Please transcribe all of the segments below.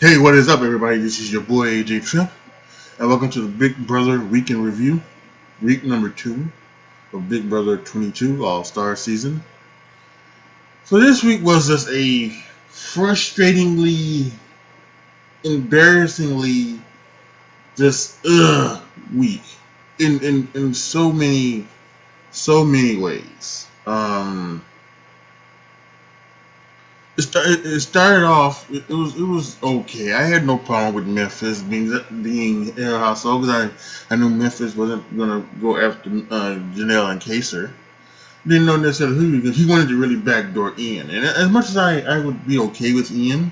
Hey, what is up, everybody? This is your boy AJTRIP, and welcome to the Big Brother Week in Review, week number 2 of Big Brother 22 All Star Season. So this week was just a frustratingly, embarrassingly, just week in so many ways. It started off. It was okay. I had no problem with Memphis being in our household because I knew Memphis wasn't gonna go after Janelle and Kaser. Didn't know necessarily who because he wanted to really backdoor Ian. And as much as I would be okay with Ian,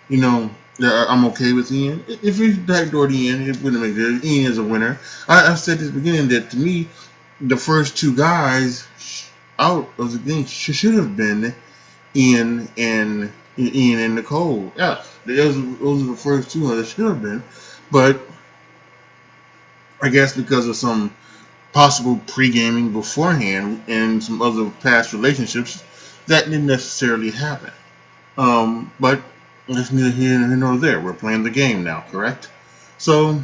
you know, I'm okay with Ian. If he backdoored Ian, it wouldn't make sense. Ian is a winner. I've said this beginning that to me, the first two guys out of the game should have been Ian and Nicole. Yeah, those are the first two that should have been, but I guess because of some possible pre-gaming beforehand and some other past relationships, that didn't necessarily happen. But that's neither here nor there. We're playing the game now, correct? So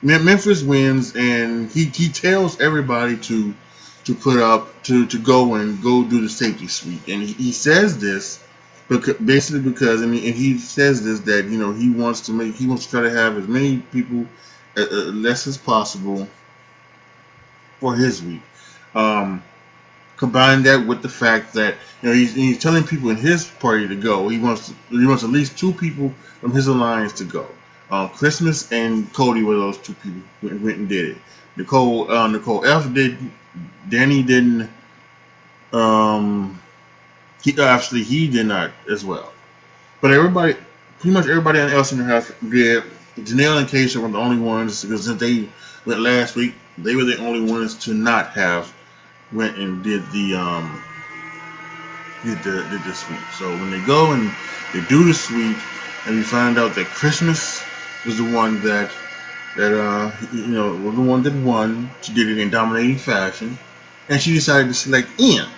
Memphis wins, and he tells everybody to put up to go do the safety sweep, and he says this because and he says this that he wants to try to have as many people less as possible for his week. Um, Combine that with the fact that he's telling people in his party to go. He wants at least two people from his alliance to go. Christmas and Cody were those two people who went and did it. Nicole F did. Danny didn't. Um, he did not as well. But pretty much everybody else in the house did. Janelle and Keisha were the only ones because since they went last week, they were the only ones to not have went and did the sweep. So when they go and they do the sweep, and we find out that Christmas was the one that was the one that won. She did it in dominating fashion, and she decided to select Ian.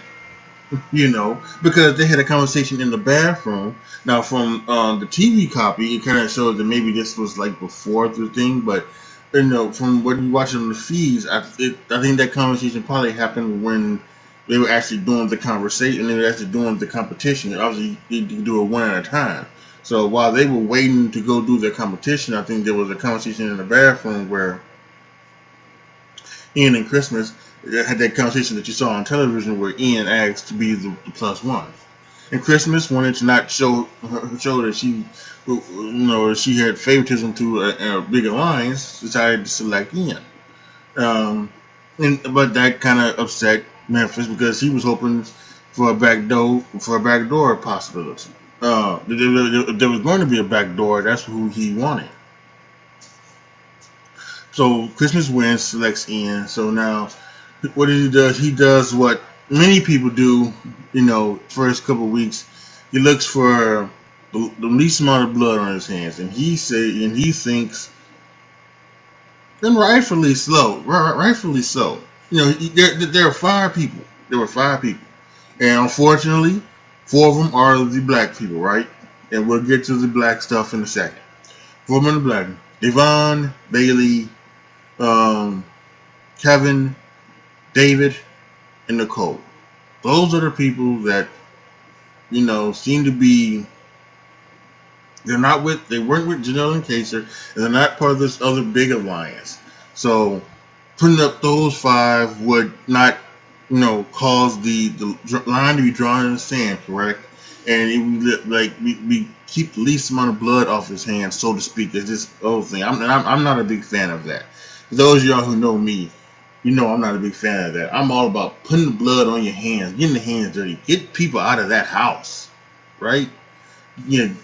Because they had a conversation in the bathroom. Now, from the TV copy, it kind of showed that maybe this was like before the thing, but from what you watch on the feeds, I think that conversation probably happened when they were actually doing the conversation. They were actually doing the competition. Obviously, you do it one at a time. So while they were waiting to go do their competition, I think there was a conversation in the bathroom where Ian and Christmas had that conversation that you saw on television where Ian asked to be the plus one. And Christmas wanted to not show that she had favoritism to a big alliance, decided to select Ian. But that kind of upset Memphis because he was hoping for a backdoor possibility. There was going to be a backdoor. That's who he wanted. So Christmas wins, selects Ian. So now, what he does, what many people do. First couple of weeks, he looks for the least amount of blood on his hands, and he thinks, and rightfully so. There are five people. There were five people, and unfortunately, four of them are the black people, right? And we'll get to the black stuff in a second. Four of them are the black. Devon, Bailey, um, Kevin, David, and Nicole. Those are the people that seem to be. They weren't with Janelle and Kaser, and they're not part of this other big alliance. So putting up those five would not, cause the line to be drawn in the sand, correct? And it would we keep the least amount of blood off his hands, so to speak. There's this whole thing. I'm not a big fan of that. For those of y'all who know me, I'm not a big fan of that. I'm all about putting the blood on your hands, getting the hands dirty, get people out of that house, right? you know,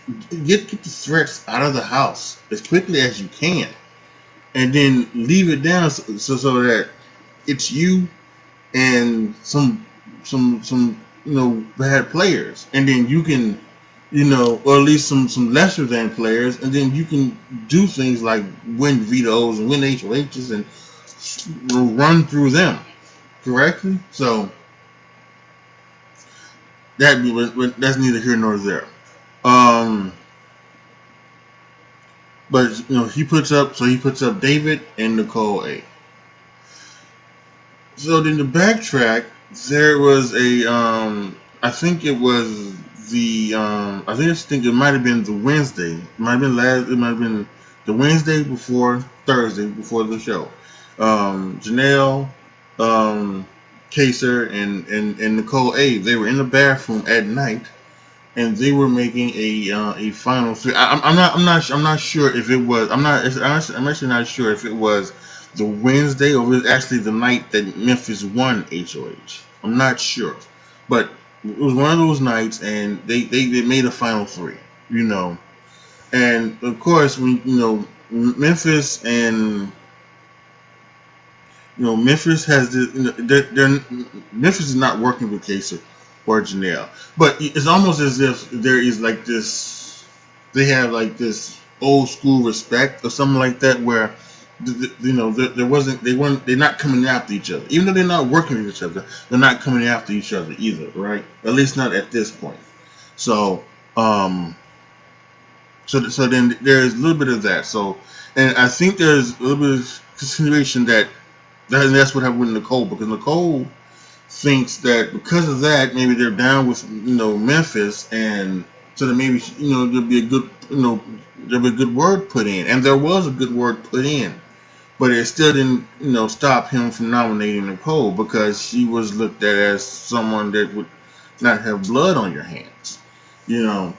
get the threats out of the house as quickly as you can, and then leave it down so that it's you and some bad players, and then you can or at least some lesser than players, and then you can do things like win vetoes and win HOHs and run through them correctly. So that's neither here nor there. Um, But he puts up David and Nicole A. So then the backtrack, there was a I think it was I think it might have been the Wednesday. It might have been the Wednesday before Thursday before the show. Janelle, um, Kaser, and Nicole A. They were in the bathroom at night and they were making a final three. I'm not sure if it was. I'm actually not sure if it was the Wednesday or it was actually the night that Memphis won HOH. I'm not sure, but it was one of those nights, and they made a final three. You know, and of course when Memphis and Memphis has the Memphis is not working with Kasich or Janelle, but it's almost as if there is like this. They have like this old school respect or something like that, where they're not coming after each other, even though they're not working with each other. They're not coming after each other either, right? At least not at this point. So, so then there's a little bit of that. So, and I think there's a little bit of consideration that's what happened with Nicole, because Nicole thinks that because of that, maybe they're down with Memphis, and so that maybe there'll be a good word put in, and there was a good word put in, but it still didn't stop him from nominating Nicole because she was looked at as someone that would not have blood on your hands, you know,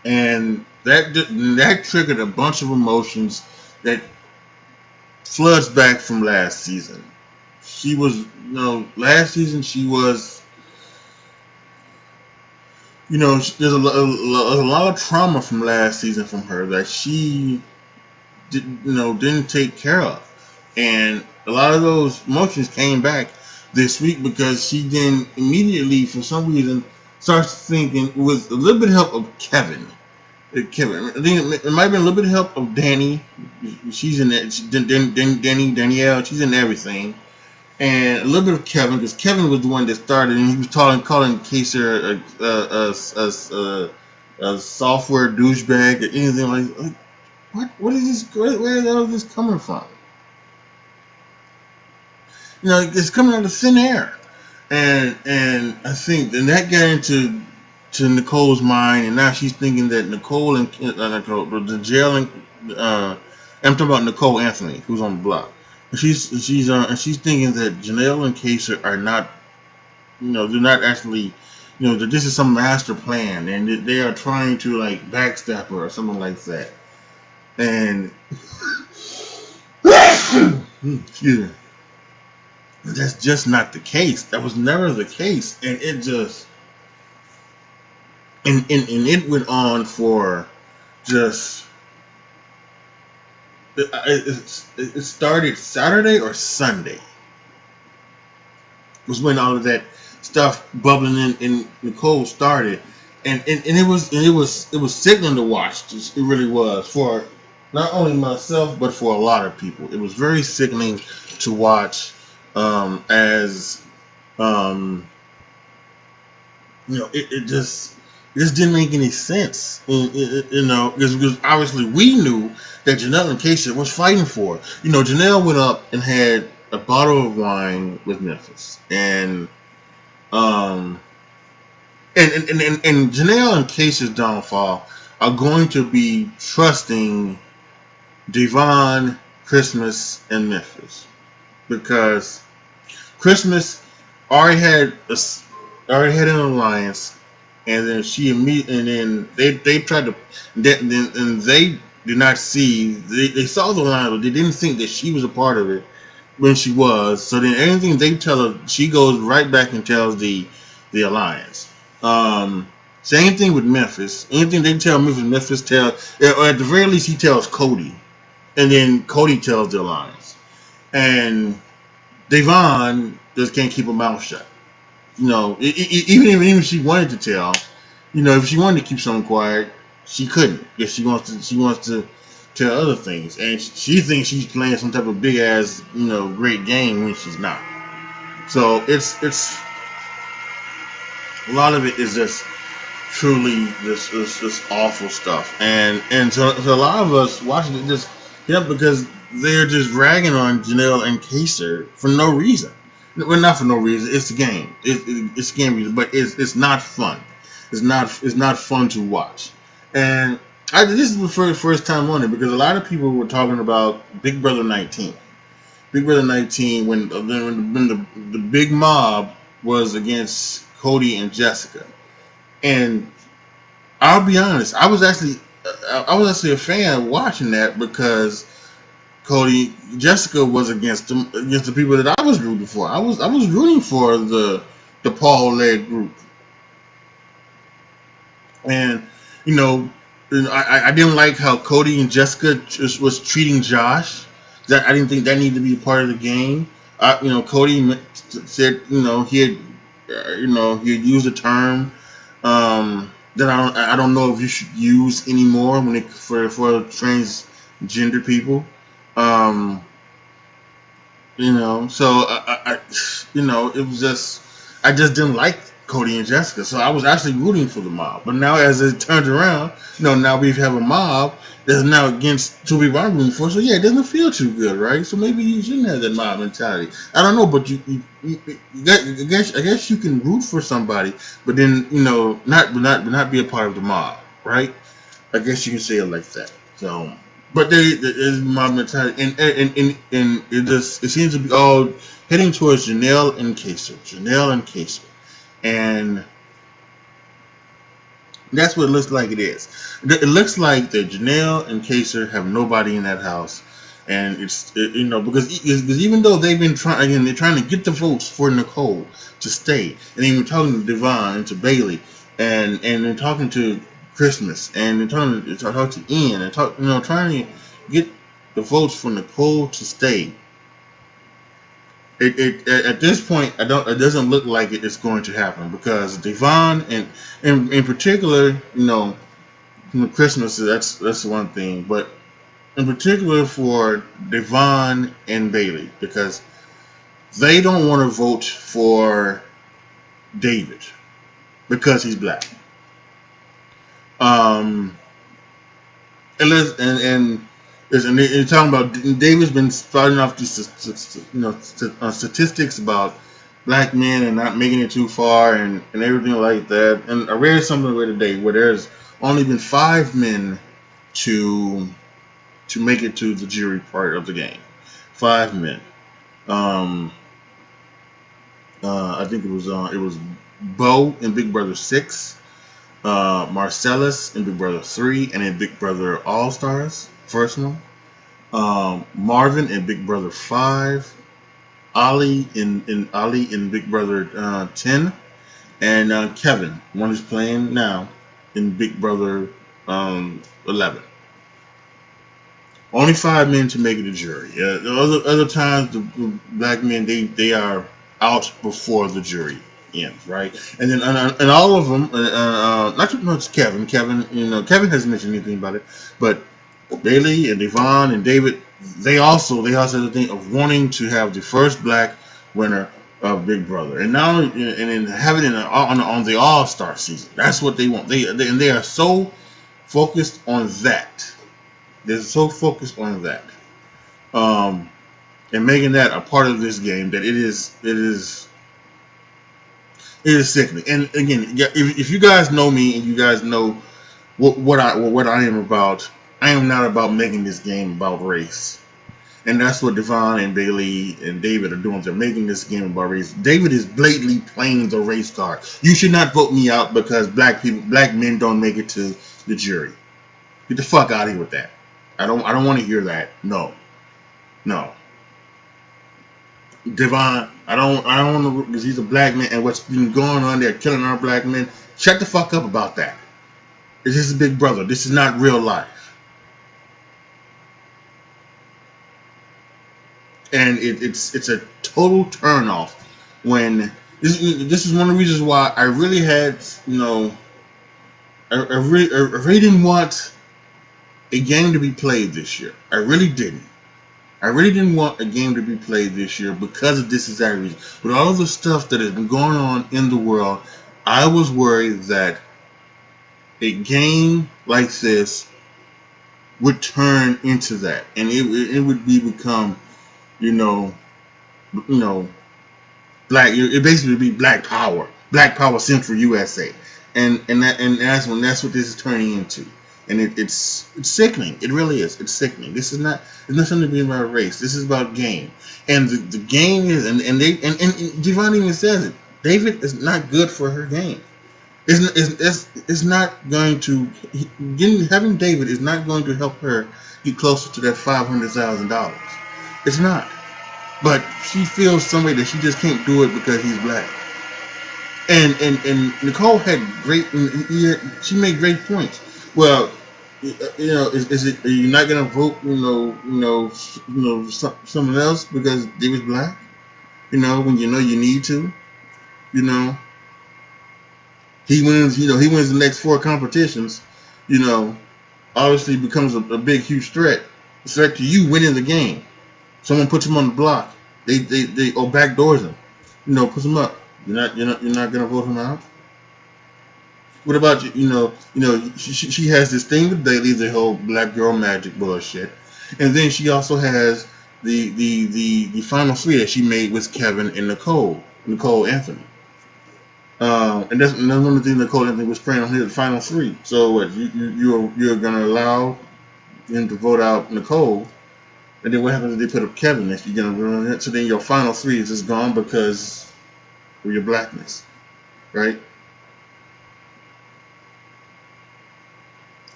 and that triggered a bunch of emotions that floods back from last season. She was, last season she was, there's a lot of trauma from last season from her that she didn't take care of, and a lot of those emotions came back this week because she then immediately, for some reason, starts thinking with a little bit of help of Kevin. Kevin, I think it might have been a little bit of help of Danny. She's in it. Danielle. She's in everything. And a little bit of Kevin, because Kevin was the one that started, and he was calling Kaser a software douchebag or anything like. What is this? Where the hell is this coming from? It's coming out of thin air, and I think and that got to Nicole's mind, and now she's thinking that Nicole and the jail and I'm talking about Nicole Anthony, who's on the block. She's thinking that Janelle and Kaser are not, they're not actually, that this is some master plan, and that they are trying to like backstab her or something like that. And excuse me, that's just not the case. That was never the case, and it just and it went on for just. It started Saturday or Sunday was when all of that stuff bubbling in Nicole started, and it was sickening to watch. It really was, for not only myself but for a lot of people. It was very sickening to watch, as it just didn't make any sense. Because obviously we knew that Janelle and Kasia was fighting for it. Janelle went up and had a bottle of wine with Memphis, um, and Janelle and Kasia's downfall are going to be trusting Devon, Christmas, and Memphis, because Christmas already had an alliance, and then and then they tried to, and they did not see, they saw the alliance, but they didn't think that she was a part of it when she was. So then anything they tell her, she goes right back and tells the alliance. Same thing with Memphis. Anything they tell Memphis tells, or at the very least he tells Cody, and then Cody tells the alliance, and Devon just can't keep her mouth shut. Even if she wanted to tell, if she wanted to keep something quiet, she couldn't, because she wants to tell other things, and she thinks she's playing some type of big ass, great game when she's not. So it's a lot of it is just truly this awful stuff. And so a lot of us watching it just because they're just ragging on Janelle and Kaser for no reason. Well, not for no reason. It's the game. It's game reason, but it's not fun. It's not fun to watch. And this is the first time on it because a lot of people were talking about Big Brother 19. Big Brother 19 when the big mob was against Cody and Jessica. And I'll be honest, I was actually a fan watching that because Jessica was against the people that I was rooting for. I was rooting for the Paul Leg group, and you know, I didn't like how Cody and Jessica just was treating Josh. That I didn't think that needed to be a part of the game. Cody said he had used a term that I don't know if you should use anymore for transgender people. Um, so it was just I just didn't like Cody and Jessica, so I was actually rooting for the mob. But now as it turned around, now we have a mob that's now against two people I'm rooting for. So yeah, it doesn't feel too good, right? So maybe you shouldn't have that mob mentality. I don't know, but I guess you can root for somebody, but then not be a part of the mob, right? I guess you can say it like that. So, but there is my mentality, and it seems to be all heading towards Janelle and Kaser, and that's what it looks like it is. It looks like that Janelle and Kaser have nobody in that house, and because even though they've been trying again, they're trying to get the votes for Nicole to stay, and even talking to Devon and to Bailey, and they're talking to Christmas, and they're talking to Ian, and trying to get the votes for Nicole to stay. It at this point, it doesn't look like it's going to happen because Devon and in particular, Christmas, that's one thing, but in particular for Devon and Bailey because they don't want to vote for David because he's black. Um, and you're talking about David's been spouting off these statistics about black men and not making it too far and everything like that. And I read something today where there's only been 5 men to make it to the jury part of the game. 5 men. Um, I think it was Bo in Big Brother 6, Marcellus in Big Brother 3, and in Big Brother All Stars, first one. Marvin in Big Brother 5, Ali in Big Brother 10, and Kevin, one who's playing now, in Big Brother 11. Only 5 men to make it a jury. The other times, the black men they are out before the jury ends, right? And then and all of them, not too much Kevin. Kevin hasn't mentioned anything about it, but Bailey and Devon and David, they also have the thing of wanting to have the first black winner of Big Brother, and now and then have it on the All Star season. That's what they want. They are so focused on that. They're so focused on that, um, and making that a part of this game that it is sickening. And again, if you guys know me and you guys know what I am about, I am not about making this game about race. And that's what Devon and Bailey and David are doing. They're making this game about race. David is blatantly playing the race card. You should not vote me out because black men don't make it to the jury. Get the fuck out of here with that. I don't want to hear that. No. No. Devon, I don't want to because he's a black man and what's been going on there killing our black men. Shut the fuck up about that. This is Big Brother. This is not real life. And it's a total turnoff when this is one of the reasons why I really had I really didn't want a game to be played this year. I really didn't. I really didn't want a game to be played this year because of this exact reason. With all of the stuff that has been going on in the world, I was worried that a game like this would turn into that, and it would become, you know, you know, black. It basically would be Black Power Central USA, and that's what this is turning into, and it's sickening. It really is. It's sickening. This is not. It's not something to be about race. This is about game, and the game is, and Devon even says it. David is not good for her game. It's not going to having David is not going to help her get closer to that $500,000. It's not. But she feels some way that she just can't do it because he's black. And Nicole had she made great points. Well, is it, are you not gonna vote? Someone else because they was black. When you know you need to. You know, he wins. He wins the next 4 competitions. You know, obviously becomes a big, huge threat. Threat to you winning the game. Someone puts him on the block. They or backdoors him. Puts him up. You're not gonna vote him out. What about you? She has this thing with Bailey, the whole black girl magic bullshit, and then she also has the final 3 that she made with Kevin and Nicole Anthony. And that's one of the things Nicole Anthony was praying on his final 3. So what? You're gonna allow him to vote out Nicole, and then what happens if they put up Kevin? If you're gonna run it, so then your final 3 is just gone because of your blackness, right?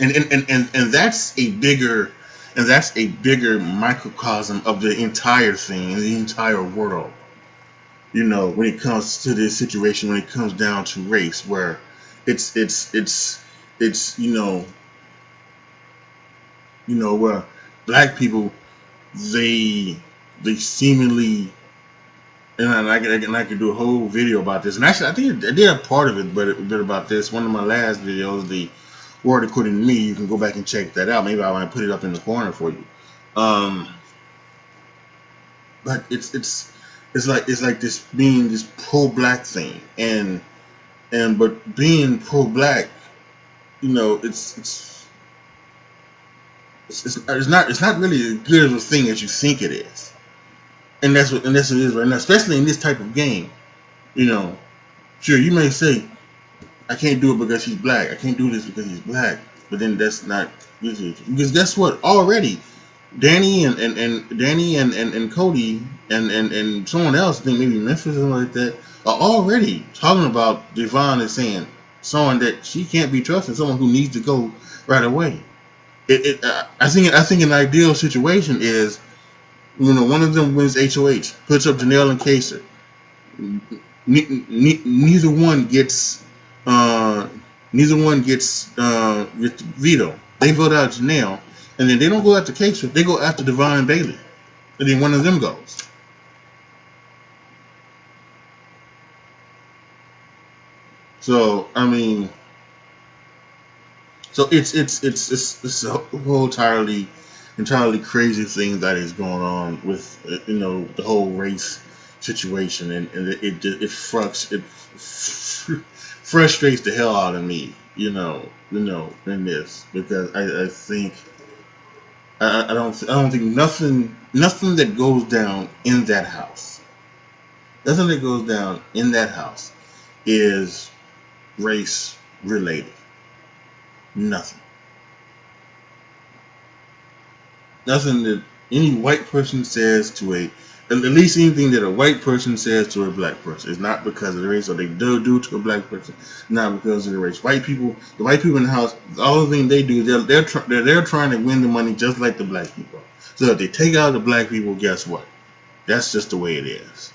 And that's a bigger microcosm of the entire thing and the entire world. When it comes to this situation, when it comes down to race, where it's where black people they seemingly, and I could do a whole video about this. And actually, I think I did a part of it, but a bit about this. One of my last videos, the word according to me, you can go back and check that out. Maybe I want to put it up in the corner for you. But it's like this being this pro-black thing, but being pro-black, it's not really as good of a thing as you think it is, and that's what it is right now, especially in this type of game. Sure, you may say, I can't do it because he's black. I can't do this because he's black. But then that's not easy. Because guess what? Already, Danny and Cody and someone else, I think maybe Memphis or something like that, are already talking about Devon as saying someone that she can't be trusted, someone who needs to go right away. I think an ideal situation is, one of them wins HOH, puts up Janelle and Kaser. Neither one gets with veto. They vote out Janelle, and then they don't go after Kaser. They go after Devon and Bailey, and then one of them goes. So I mean, so it's a whole entirely crazy thing that is going on with the whole race situation, and it frustrates the hell out of me, in this, because I think I don't think nothing that goes down in that house, is race related. Nothing. Nothing that any white person says to at least anything that a white person says to a black person is not because of the race, or they do to a black person, not because of the race. The white people in the house, all the things they do, they're trying to win the money just like the black people. So if they take out the black people, guess what? That's just the way it is.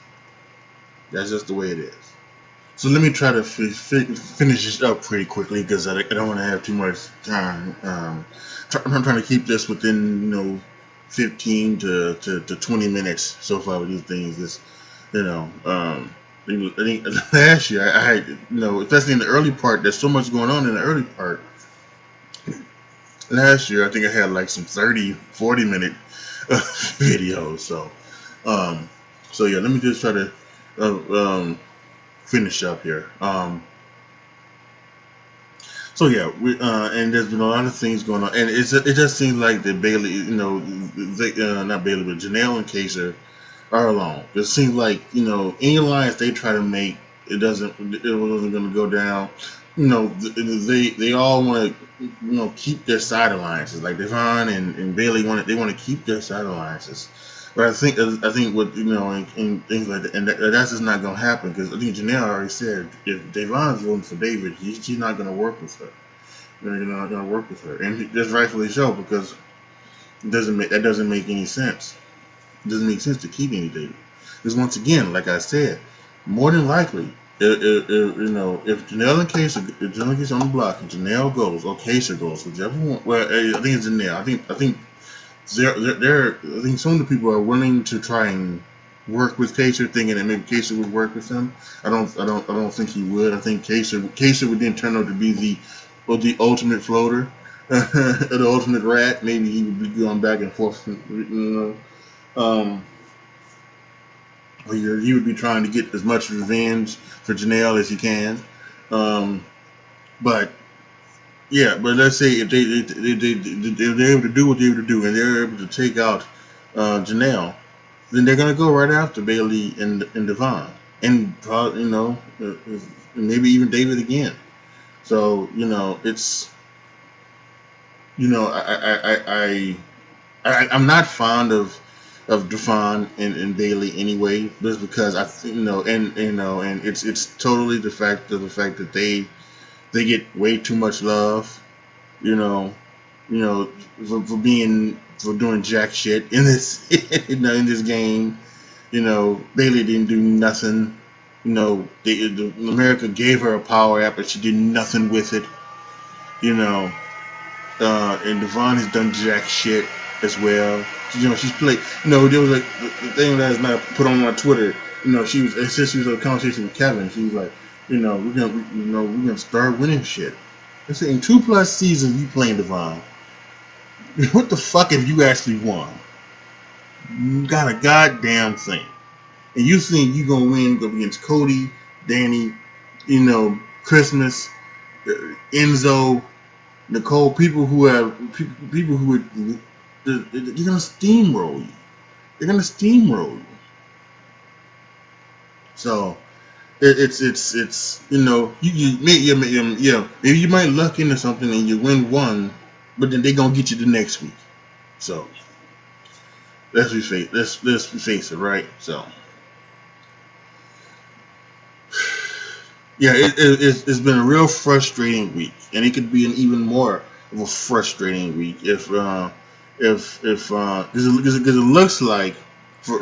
That's just the way it is. So let me try to finish this up pretty quickly, because I don't want to have too much time. I'm trying to keep this within 15 to 20 minutes so far with these things. I think last year I had, especially in the early part, there's so much going on in the early part. Last year I think I had like some 30-40 minute videos. So yeah, let me just try to finish up here. So yeah, and there's been a lot of things going on, and it just seems like that Bailey, not Bailey, but Janelle and Kaiser are alone. It seems like any alliance they try to make, it wasn't going to go down. They all want to keep their side alliances. Like Devon and Bailey they want to keep their side alliances. But I think what and things like that, and that's just not going to happen because I think Janelle already said if Devon's voting for David, she's not going to work with her. They're not going to work with her, and that's rightfully so because that doesn't make any sense. It doesn't make sense to keep any data. Because once again, like I said, more than likely, if Janelle and Case if Janelle gets on the block and Janelle goes or Case goes, whichever one. Well, I think it's Janelle. I think some of the people are willing to try and work with Case, thinking that maybe Case would work with them. I don't think he would. I think Case would then turn out to be the ultimate floater, the ultimate rat. Maybe he would be going back and forth, um, he would be trying to get as much revenge for Janelle as he can. Um, but yeah, but let's say if they're able to do what they're able to do and they're able to take out Janelle, then they're gonna go right after Bailey and Devon and probably maybe even David again. So it's I'm not fond of Devon and Bailey anyway, just because I think and it's totally the fact that they get way too much love, you know, for doing jack shit in this in this game. Bailey didn't do nothing. America gave her a power app, but she did nothing with it. You know, and Devon has done jack shit as well. She's played. There was like the thing that is not put on my Twitter. Since she was in a conversation with Kevin, she was like, we're gonna start winning shit. I said, in 2+ seasons you playing Devon, what the fuck have you actually won? You got a goddamn thing, and you think you gonna win against Cody, Danny, Christmas, Enzo, Nicole, people who would, they're gonna steamroll you. They're gonna steamroll you. So it's maybe you might luck into something and you win one, but then they gonna get you the next week. So let's face it, right? So yeah, it's been a real frustrating week, and it could be an even more of a frustrating week because it looks like for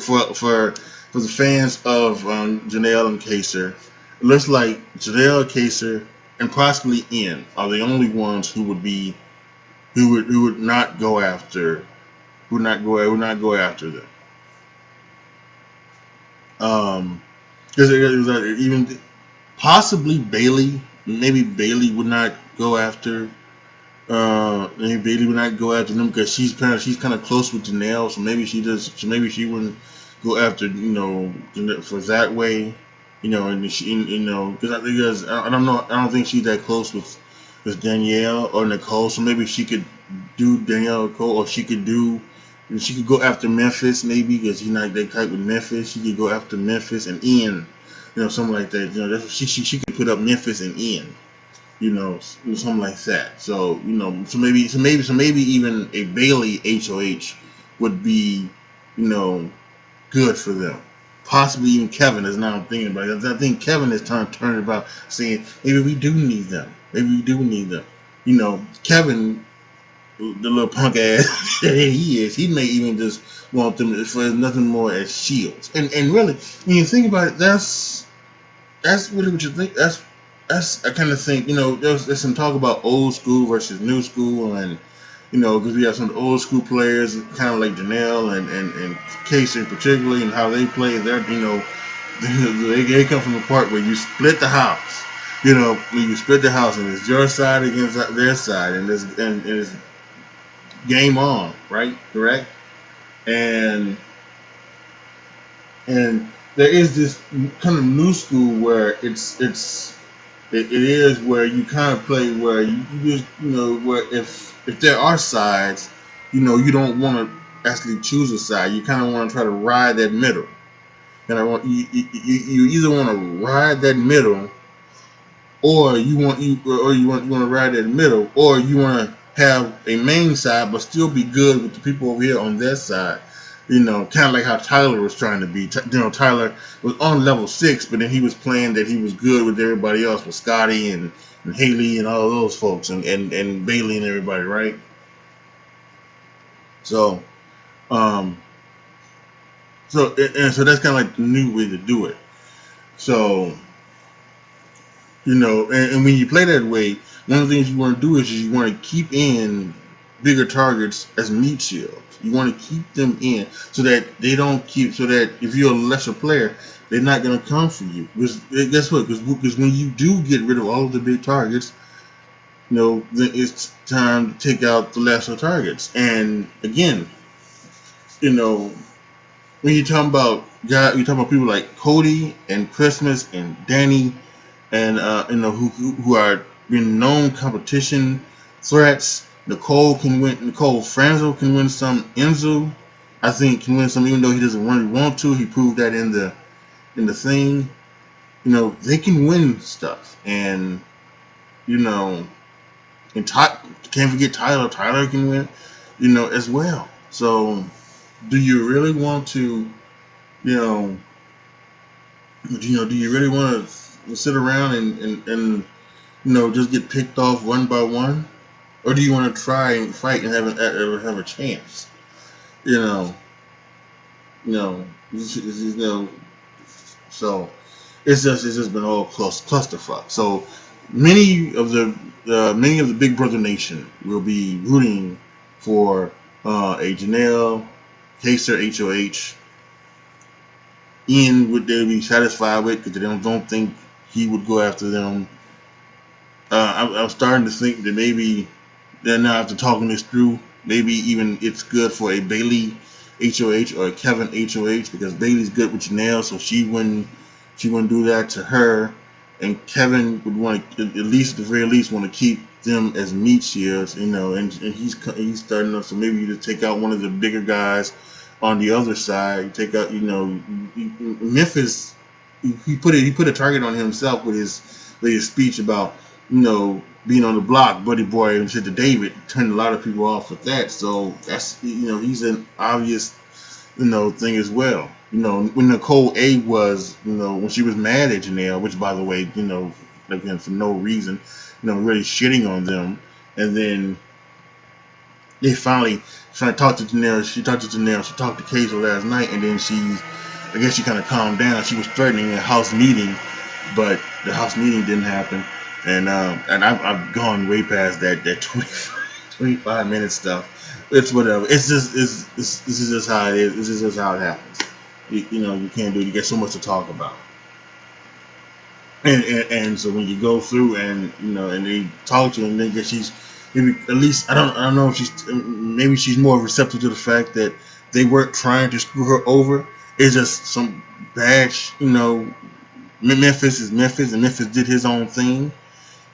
the fans of Janelle and Kaser, it looks like Janelle, Kaser, and possibly Ian are the only ones who would not go after them. Because it was even possibly Bailey. Maybe Bailey would not go after. Maybe Bailey would not go after them because she's kind of close with Janelle, so maybe she does. So maybe she wouldn't go after for that way. And she because I don't know. I don't think she's that close with Danielle or Nicole. So maybe she could do Danielle or Nicole, or she could go after Memphis maybe because she's not that type with Memphis. She could go after Memphis and Ian, something like that. That's she could put up Memphis and Ian, something like that. So so maybe even a Bailey HOH would be, good for them. Possibly even Kevin is now thinking about it. I think Kevin is turned about saying maybe we do need them. Maybe we do need them. Kevin, the little punk ass that he is, he may even just want them for nothing more as shields. And really, when you think about it, that's really what you think. That's I kind of think there's some talk about old school versus new school, and because we have some old school players kind of like Janelle and Casey particularly, and how they play. They come from a part where you split the house. When you split the house and it's your side against their side, and it's game on, right? Correct? And and there is this kind of new school where it's it is where you kind of play where you just where if there are sides, you don't want to actually choose a side. You kind of want to try to ride that middle. And I want you either want to ride that middle, or you want to ride that middle, or you want to have a main side but still be good with the people over here on their side. Kind of like how Tyler was trying to be. Tyler was on level 6, but then he was playing that he was good with everybody else, with Scotty and Haley and all those folks, and Bailey and everybody, right? So, um, so that's kind of like the new way to do it. So, and when you play that way, one of the things you want to do is you want to keep in bigger targets as meat shields. You want to keep them in so that they don't keep, so that if you're a lesser player, they're not going to come for you. Because guess what? Because when you do get rid of all of the big targets, then it's time to take out the lesser targets. And again, you know, when you're talking about people like Cody and Christmas and Danny and who are being known competition threats. Nicole Franzel can win some. Enzo, I think, can win some, even though he doesn't really want to. He proved that in the thing. They can win stuff, and you know, and can't forget Tyler. Tyler can win, as well. So, do you really want to, you know, do you really want to sit around and just get picked off one by one, or do you want to try and fight and have a chance? You know, you know, so it's just been all clusterfuck. So many of the Big Brother Nation will be rooting for a Janelle, Kaser, HOH. Ian would they be satisfied with because they don't think he would go after them. I'm starting to think that maybe they're now, after talking this through, maybe even it's good for a Bailey HOH or a Kevin HOH, because Bailey's good with Janelle, so she wouldn't do that to her, and Kevin would want to, at the very least, want to keep them as meat shields, and he's starting up. So maybe you just take out one of the bigger guys on the other side. You take out, Memphis. He put a target on himself with his speech about being on the block, Buddy Boy, and said to David, turned a lot of people off with that. So that's he's an obvious thing as well. When Nicole A was when she was mad at Janelle, which by the way again for no reason, really shitting on them, and then they finally trying to talk to Janelle. She talked to Janelle. She talked to Kaiser last night, and then I guess she kind of calmed down. She was threatening a house meeting, but the house meeting didn't happen. And I've gone way past that 25 minute stuff. It's whatever. This is just how it is. This is just how it happens. You can't do it. You get so much to talk about. And so when you go through and they talk to her, and they get she's maybe, at least I don't know if maybe she's more receptive to the fact that they weren't trying to screw her over. It's just some bad Memphis is Memphis, and Memphis did his own thing,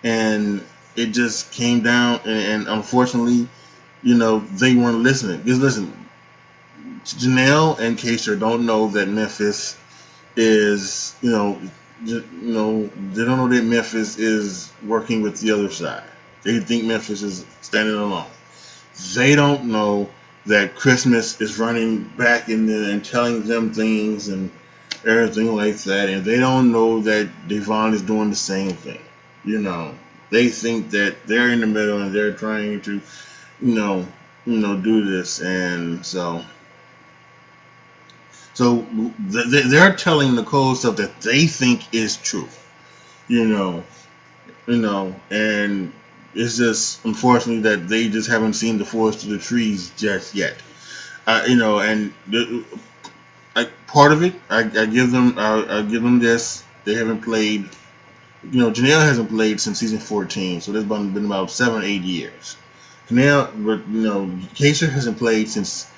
and it just came down, and unfortunately, they weren't listening. Because listen, Janelle and Kaser don't know that Memphis is, they don't know that Memphis is working with the other side. They think Memphis is standing alone. They don't know that Christmas is running back in there and telling them things and everything like that, and they don't know that Devon is doing the same thing. They think that they're in the middle and they're trying to, do this, and so they're telling Nicole stuff that they think is true, you know, and it's just unfortunately that they just haven't seen the forest to the trees just yet, and part of it, I give them this. They haven't played. Janelle hasn't played since season 14, so there's been about 7-8 years. Janelle, but Kaser hasn't played since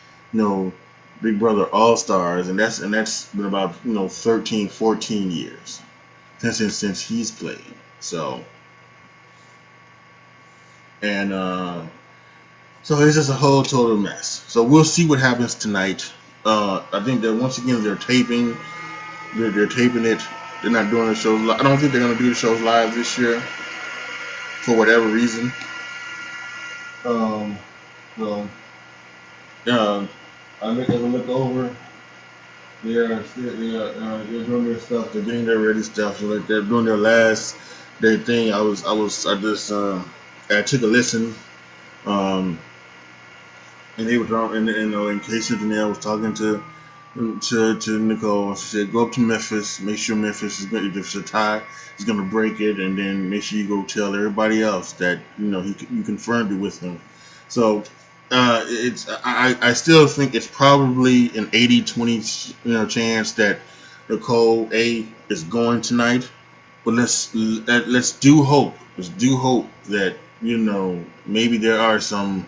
Big Brother All Stars, and that's been about 13, 14 years since he's played. So and so it's just a whole total mess. So we'll see what happens tonight. I think that once again they're taping. They're taping it. They're not doing the shows. I don't think they're gonna do the shows live this year for whatever reason. Um, so I look over. They're doing their stuff. They're getting their ready stuff. So like they're doing their thing. I took a listen. Um, and they were talking, and in case Janelle was talking to Nicole. She said, go up to Memphis, make sure Memphis is going. If it's a tie, he's going to break it, and then make sure you go tell everybody else that you confirmed it with him. So I still think it's probably an 80-20 chance that Nicole A is going tonight. But let's do hope. Let's do hope that maybe there are some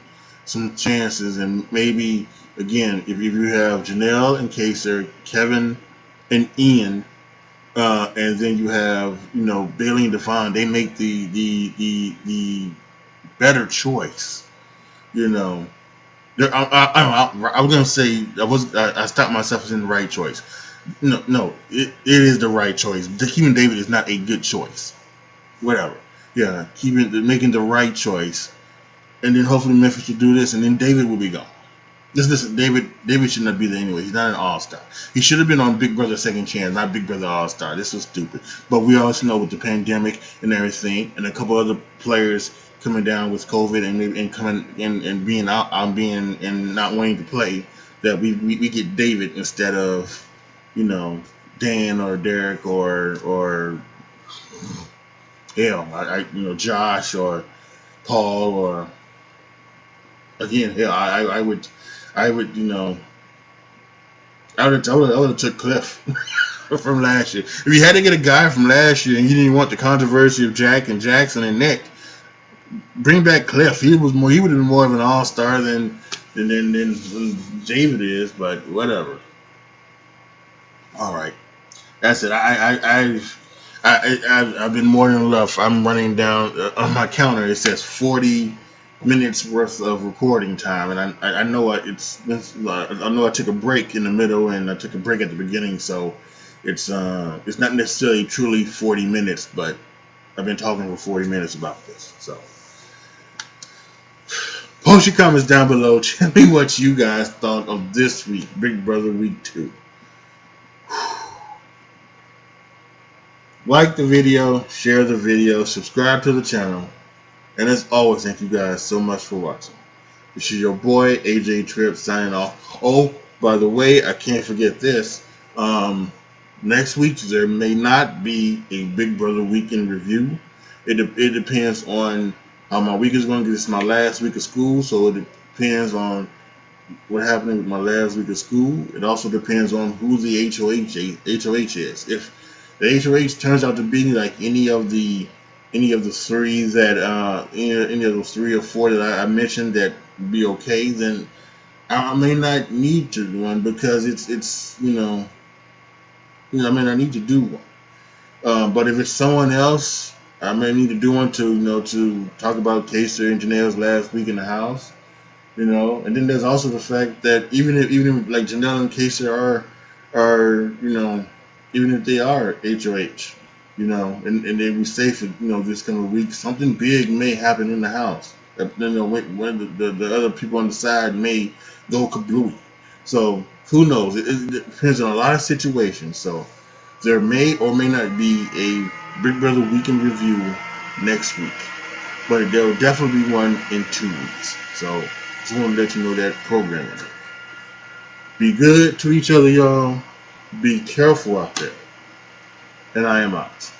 chances, and maybe again if you have Janelle and Kaser, Kevin and Ian, and then you have Bailey and Devon, they make the better choice. You know, I was gonna say I stopped myself as in the right choice. No, it is the right choice. Keeping David is not a good choice. Whatever. Yeah, making the right choice, and then hopefully Memphis will do this, and then David will be gone. Listen, David should not be there anyway. He's not an all-star. He should have been on Big Brother Second Chance, not Big Brother All-Star. This was stupid. But we also know with the pandemic and everything, and a couple other players coming down with COVID and coming and being out, being and not wanting to play, that we get David instead of Dan or Derek or hell, Josh or Paul or again, hell, I would, I would have took Cliff from last year. If you had to get a guy from last year and you didn't want the controversy of Jack and Jackson and Nick, bring back Cliff. He would have been more of an all-star than David is, but whatever. All right, that's it. I've been more than enough. I'm running down on my counter. It says 40 minutes worth of recording time, and I know I know I took a break in the middle and I took a break at the beginning, so it's not necessarily truly 40 minutes, but I've been talking for 40 minutes about this. So post your comments down below. Tell me what you guys thought of this week, Big Brother Week 2. Like the video, share the video, subscribe to the channel, and as always, thank you guys so much for watching. This is your boy AJTRIP signing off. Oh, by the way, I can't forget this. Next week there may not be a Big Brother weekend review. It depends on how my week is going. This is my last week of school, so it depends on what happened with my last week of school. It also depends on who the HOH is. If the HOH turns out to be like any of the three that any of those 3 or 4 that I mentioned that would be okay, then I may not need to do one because it's I may not need to do one. But if it's someone else, I may need to do one to talk about Kaser and Janelle's last week in the house. And then there's also the fact that even if like Janelle and Kaser are even if they are HOH, and they be safe, this coming week, something big may happen in the house. When the other people on the side may go kablooey. So who knows? It depends on a lot of situations. So there may or may not be a Big Brother weekend review next week, but there will definitely be one in 2 weeks. So just want to let you know that programming. Be good to each other, y'all. Be careful out there. And I am out.